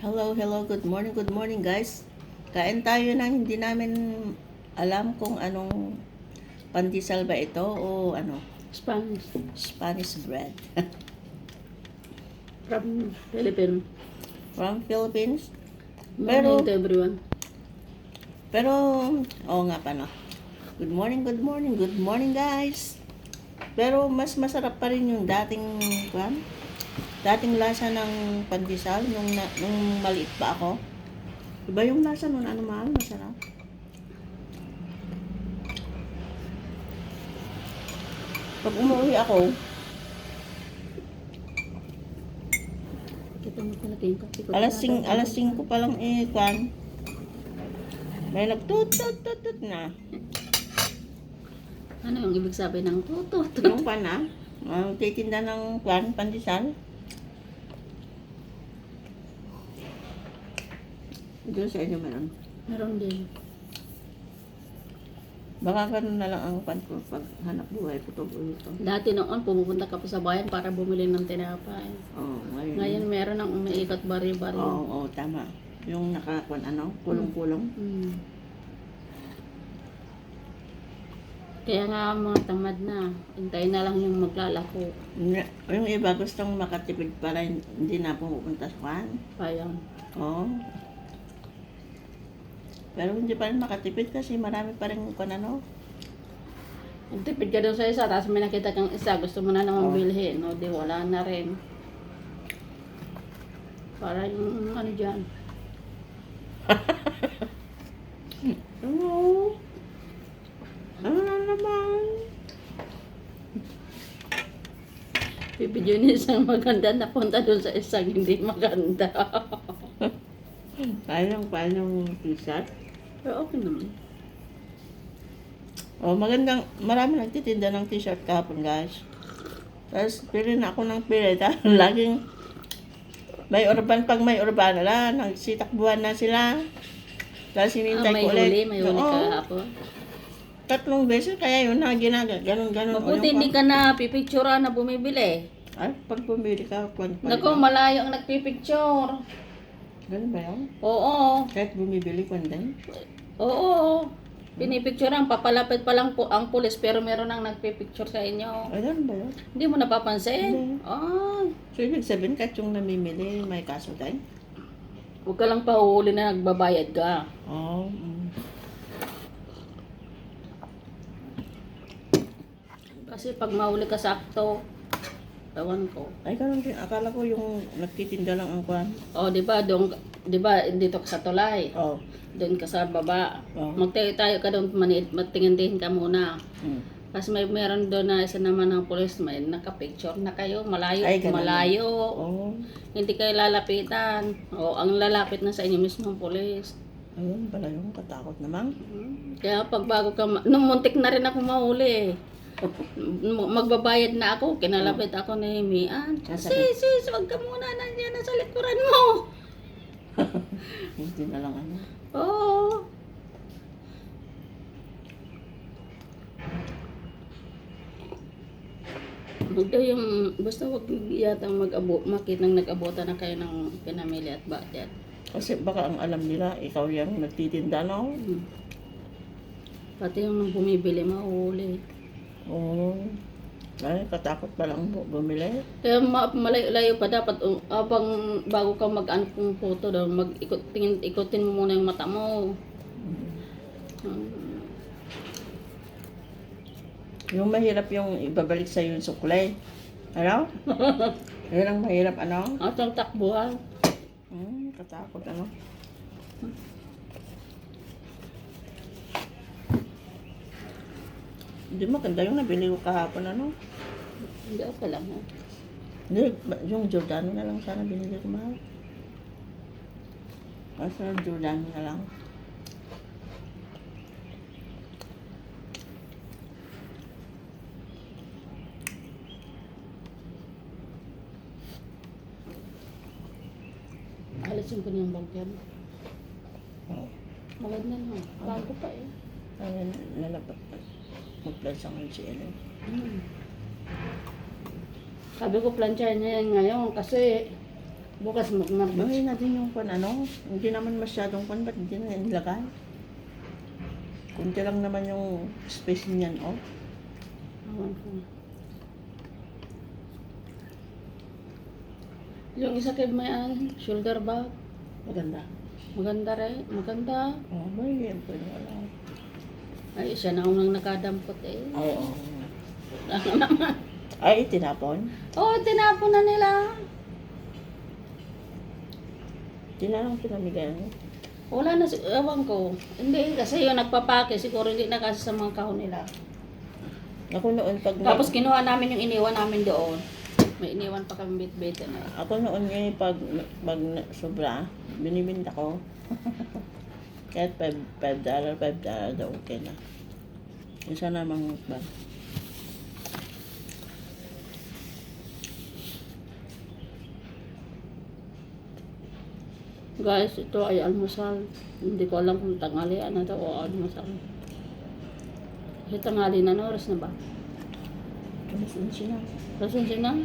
Good morning guys. Kain tayo ng hindi namin alam kung anong pandesal ba ito o Spanish bread. From Philippines. From Philippines. Morning to everyone. Pero, oo nga pa no. Good morning guys. Pero mas masarap pa rin yung dating lasa ng pandesal nung maliit pa ako. Iba yung lasa nun, masarap. Pag umuwi ako, alas 5 pa lang may nagtut na. Ano yung ibig sabihin ng tutut? Yung titinda ng pandesal. Doon sa inyo meron. Meron din. Baka ganun na lang ang pag hanap buhay ko to. Dati noon, pumupunta ka pa sa bayan para bumili ng tinapay. Ngayon meron ng umiikot bari-bari. Oo, tama. Yung kulong-kulong. Kaya nga mga tamad na. Hintayin na lang yung maglalako. Yung iba gustong makatipid para hindi na pupunta sa kwan. Sayang. Oo. Pero hindi pa rin makatipid kasi marami pa rin Nagtipid ka daw sa isa, tapos may nakita kang isa, gusto mo na naman bilhin. No, di wala na rin. Para yung dyan. Ano na naman? Bibidyo niya isang maganda, napunta doon sa isang hindi maganda. Paano t-shirt? Pero okay naman. Marami nagtitinda ng t-shirt kahapon guys. Tapos pili na ako ng pili. Laging pag may urban na, nagsitakbuhan na sila. Tapos hinintay ko ulit. May huli kahapon. 3 beses kaya yun na ganun. Mabuti hindi ka na pipictura na bumibili. Ay, pag bumili ka, Naku, malayo ang nagpipicture. Ganun ba yun? Oo. Kahit bumibili ko din? Oo. Pinipicturean, papalapit pa lang po ang pulis pero meron nang nagpipicture sa inyo. Ay, ganun ba yun? Hindi mo napapansin? Hindi. Ay. So, ibig sabihin, kahit yung namimili, may kaso tayo? Huwag ka lang pahuhuli na nagbabayad ka. Oo. Kasi pag mahuli ka sakto, tawan ko. Ay, ganun din. Akala ko yung nagtitinda lang ang kwan. Di ba dito ka sa tulay. Oo. Doon ka sa baba. Oo. Magtayo ka doon, magtingin-tingin ka muna. Kasi meron doon na isa naman ng pulis, may nakapicture na kayo, malayo. Ay, ganun. Malayo. Oo. Hindi kayo lalapitan. Ang lalapit na sa inyo mismo ang pulis. Ayun pala yung katakot naman. Kaya pag bago ka, nung muntik na rin ako mahuli. Magbabayad na ako, kinalapit ako ni Mian. Sis, wag ka muna, nandiyan na sa likuran mo. Hindi na lang Oo. Basta wag yata makitang nag-abota na kayo ng pinamili at budget. Kasi baka ang alam nila, ikaw yung nagtitinda, no? Pati yung bumibili, mahuli. Oo. Ay, katakot pa lang bumili. Kaya malayo pa dapat, bago ka mag-ano kung photo daw, ikutin mo muna yung mata mo. Yung mahirap yung ibabalik sa yung suklay. Ano? Yun ang mahirap, At ang takbuhan. Katakot, Hindi maganda yung nabili ko kahapon, Hindi ako lang, ha? Hindi, yung Giordano na lang sana binili ko, mahal. Kasi Giordano na lang. Alisin ko na yung bagyan. Oo. Maganda na. Bago pa eh. Ay, nalapat. Mag-plus ang LCL. Sabi ko, planchahin niya yan ngayon kasi Bukas mag-market. Mahina na din yung ano. Hindi naman masyadong ba't hindi na nilagay? Kunti lang naman yung space niyan, oh. Awan ko. Yung isa kay may shoulder bag. Maganda. Maganda rin. Maganda. Oh, may yan po wala. Ay, siya na unang nakadampot eh. Ay, oo. Ano naman? Ay, tinapon? Oo, tinapon na nila. Di na lang pinamigay. Wala na, ewan ko. Hindi, kasi yung nagpapake, siguro hindi na kasi sa mga kahon nila. Ako noon pag... Tapos kinuha namin yung iniwan namin doon. May iniwan pa kami bit-bit na. Ako noon pag sobra, binibinta ko. Kahit $5 daw, okay na. Isa namang ba? Guys, ito ay almusal. Hindi ko alam kung tanghalian na to o almusal. Kasi tanghali na, oras na ba? Tumasin siya. Rason siya na.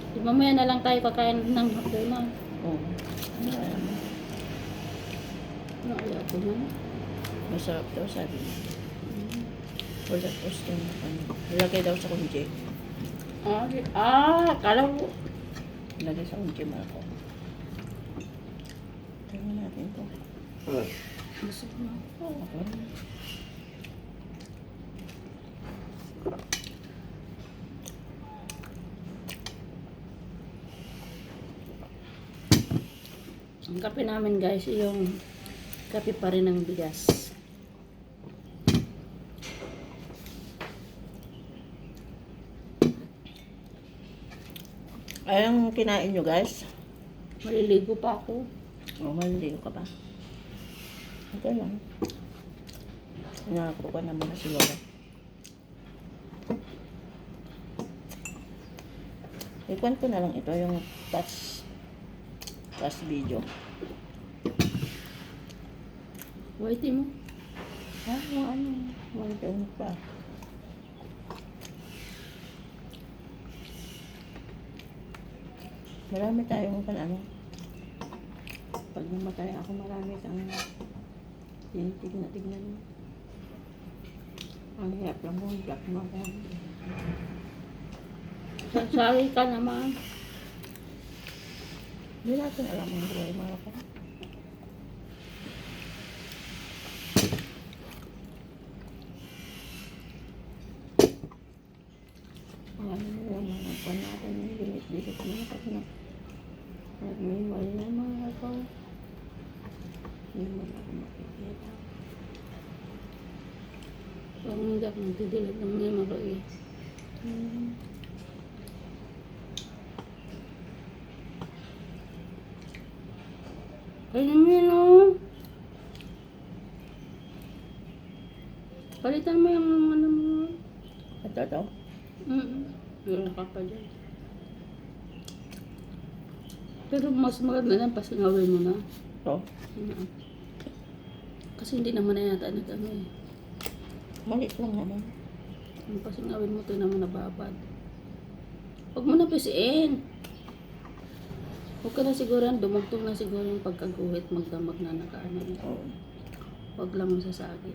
Di mamaya na lang tayo kakain ng hapunan. Oo. Ano kaya ko na? Masarap daw sabi niya. Wala post yung ano. Ilagay daw sa kunji. Kala ko. Ilagay sa kunji mo ako. Tingnan natin ito. Masarap na. Ako rin. Ang kape namin guys, yung kape pa rin ng bigas. Ay, ang kinain nyo guys. Maliligo pa ako. O, maliligo ka pa. Okay lang. Hinako ka naman na si Lola. Ikuan ko na lang ito, yung touch video. Waiting mo. Yung ano, yung pa. Marami tayong ano. Pag namatay ako, marami kang tignan mo. Ang hirap lang mo, black mo ako. Sasali ka naman. Hindi natin alam ang buhay mga ka. Ano mo mga pa natin yung bilit-bilit mga ka na. Nagmimay na mga ka. Hindi mo na ako makikita. Huwag mo dak nagdidilag ng mga maroy. Kaya mo palitan mo yung ano mo. Ito. Yung nakapa dyan. Pero mas maganda na pasingawin mo na. Ito. Kasi hindi naman na yata nag-ano eh. Maliit lang naman. Yung pasingawin mo ito naman nababad. Huwag mo na pisiin. Huwag ka na siguro, dumugtong na siguro yung pagkaguhit, magdamag na nakaano. Oo. Huwag lang mo sasagi.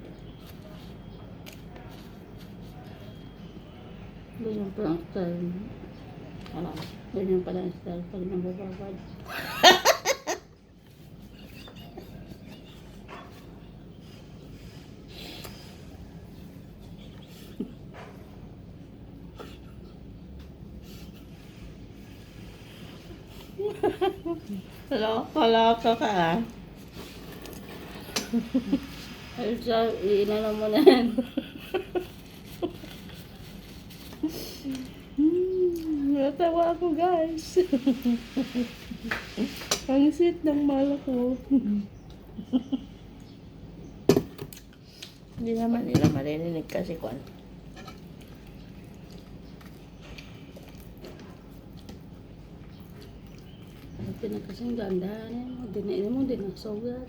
Ganyan pala ang style. Ano? Ganyan pala ang style pag nabababad. Kalaka ka ah. Ay, sa inano mo na yan. Natawa ako guys. Ang sweet ng mala ko. Hindi naman nila marinig kasi kwan. Pinagkasing dandahan yan. Dinain mo, dinasugat.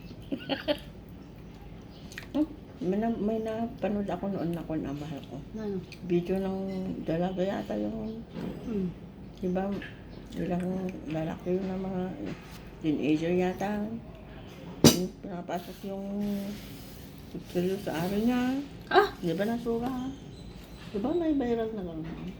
May napanood ako noon na kwan ang mahal ko. Ano? Video ng dalaga yata yung, diba, Bilang lalaki yun ng mga teenager yata. Yung pinapasok yung seryo sa araw niya. Ah! Di ba nasura? Di ba may viral na gano'n?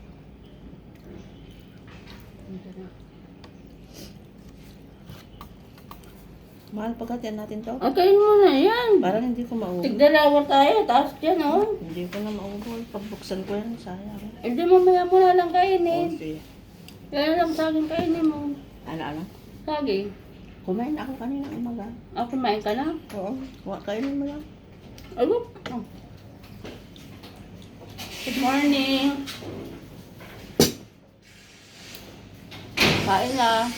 Mahal pagkatiyan natin to. Okay mo na yan. Parang hindi ko maubos. Tigdalawa tayo, taas dyan oh. Hindi ko na maubos. Pagbuksan ko yan, sayang. Hindi mamaya mo na lang kainin. Okay. Kaya lang saging kainin mo. Ano? Saging. Kumain ako kanina umaga. Ah, kumain ka na? Oo. Kainin mo lang. Ano? Oh. Good morning. Kain na.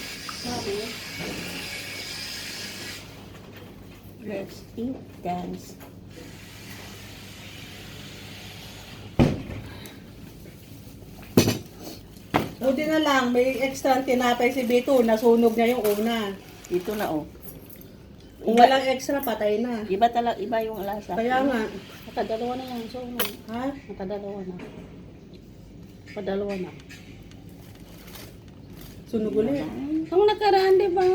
Let's eat, dance. Buti na lang, may extra tinapay si Bito, nasunog niya yung una. Ito na oh. Kung walang extra, patay na. Iba yung lasa. Kaya nga, Nakadalawa na yan. So, ha? nakadalawa na. Nakadalawa na. Sunog ulit. Nung nakaraan, di ba?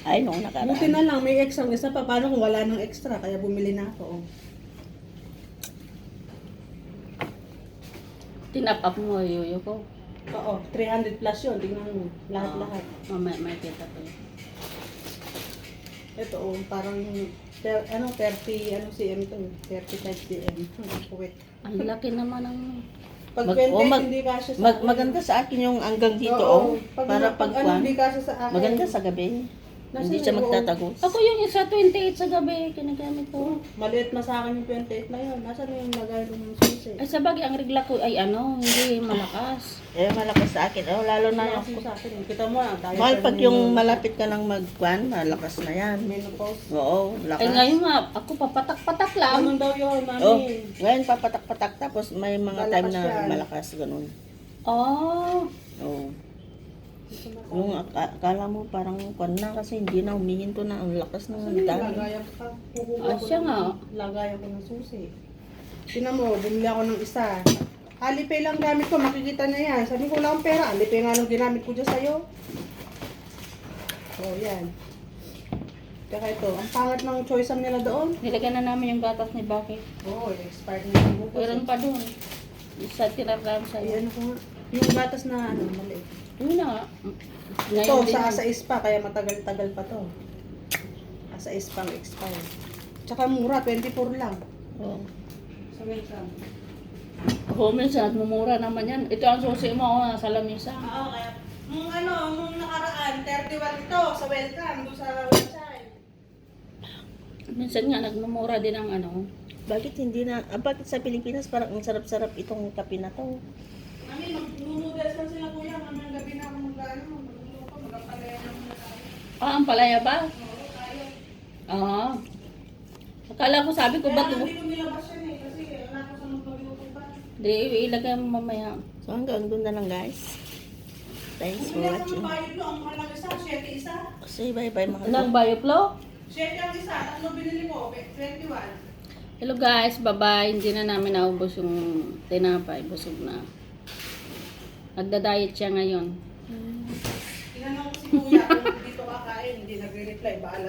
Ay, noong nakaraan. Buti na lang, may extra isa pa. Paano kung wala ng extra? Kaya bumili na ako. Oh. Tinap-up mo yuyo ko. Oo, 300 plus yun. Tingnan mo. Lahat-lahat. Mamaya may kita ko. Ito, oh, parang 30 cm to. 35 cm. Kuwit. Ang laki naman ng... Pag Mag- 20, oh, mag- hindi kasya sa Maganda sa akin yung hanggang dito Oo, oh. Para pag pagkuhan. hindi kasya sa akin. Maganda sa gabi. Nasa Hindi siya loob. magtatagos. Ako yung isa 28 sa gabi, kinagamit ko. Maliit na sa akin yung 28 na yun. Nasaan na yung lagay ko ng susi? Ay sa bagay, ang regla ko ay ano, hindi malakas. Eh, malakas sa akin. Oh, lalo na yung... Kasi sa akin. Kita mo na. Tayo Mahal pag yung malapit ka lang magkuhan, malakas na yan. menopause. Oo, Ay lakas. ngayon nga, ako papatak-patak lang. Ganun daw yun, mami. Oh, ngayon papatak-patak tapos may mga time Malakas na yan. malakas ganun. Oh, Oo. Yung akala mo parang kuwan na kasi hindi na humihinto na ang lakas ng dami. Lagayan ka. Ah, siya nga. Lagayan ko ng susi. Tinan mo, bumili ako ng isa. Alipay lang gamit ko, makikita na yan. Sabi ko, wala akong pera. Alipay nga nung ginamit ko dyan sa'yo. Oh, yan. Kaya ito, ang pangat ng choice am nila doon. nilagyan na namin yung gatas ni Bakit. Oo, expired na yung bukas. Meron pa doon. Isa tinaram sa'yo. Ayan ko nga. Yung gatas na ano, mali. Yun na nga. Ito, din sa yun. Asais pa, kaya matagal-tagal pa to. Asais pang expire. Tsaka mura, 24 lang. Oo. Sa welcome. Oo, minsan nagmumura naman yan. Ito ang susi mo, oh, nasa lamisa. Oo, kaya nung nakaraan, 31 ito sa welcome, doon sa website. Minsan nga nagmumura din ang ano. Bakit hindi na, bakit sa Pilipinas parang ang sarap-sarap itong kape na to? Mami, mag-noodles lang sila kuya, mamayang gabi na ako mag-ano, mag-luto ko, mag-apalaya na muna tayo. Ah, ang palaya ba? Oo, tayo. Ah. Akala ko sabi ko Kaya ba't hindi ko nilabas yan eh, kasi wala ko sa magluto pa. di ilagay mo mamaya. So hanggang doon na lang guys. Thanks for Kung wala watching. sa bayad ko, ang mahal isa, 7 isa. Say bye-bye mga Ilang bioflow? 7 ang isa, tatlo binili ko, 21. Hello guys, bye-bye. Hindi na namin naubos yung tinapay. Busog na. Nagda-diet siya ngayon. Tinanong ko si kuya kung dito kakain, hindi nagre-reply, baala